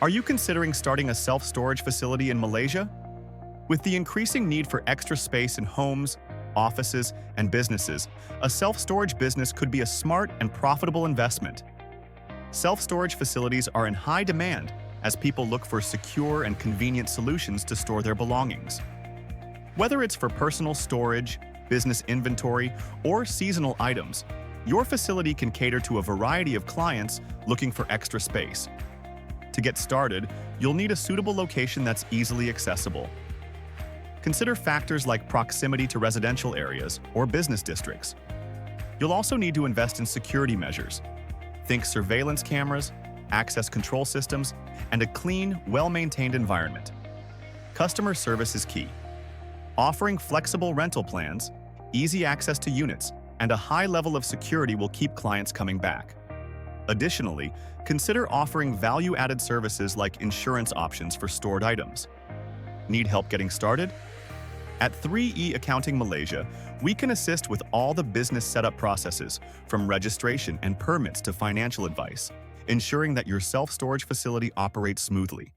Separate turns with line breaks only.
Are you considering starting a self-storage facility in Malaysia? With the increasing need for extra space in homes, offices, and businesses, a self-storage business could be a smart and profitable investment. Self-storage facilities are in high demand as people look for secure and convenient solutions to store their belongings. Whether it's for personal storage, business inventory, or seasonal items, your facility can cater to a variety of clients looking for extra space. To get started, you'll need a suitable location that's easily accessible. Consider factors like proximity to residential areas or business districts. You'll also need to invest in security measures. Think surveillance cameras, access control systems, and a clean, well-maintained environment. Customer service is key. Offering flexible rental plans, easy access to units, and a high level of security will keep clients coming back. Additionally, consider offering value-added services like insurance options for stored items. Need help getting started? At 3E Accounting Malaysia, we can assist with all the business setup processes, from registration and permits to financial advice, ensuring that your self-storage facility operates smoothly.